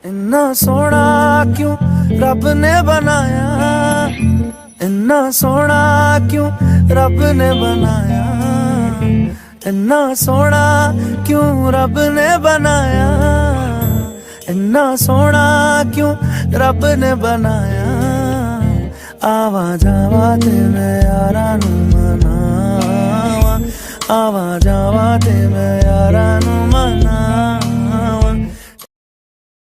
इन्ना सोना क्यों रब ने बनाया, इन्ना सोना क्यों रब ने बनाया, इन्ना सोना क्यों रब ने बनाया, इन्ना सोना क्यों रब ने बनाया। आवा जावा ते मैं यारा नू मनावा, आवा जावा ते मैं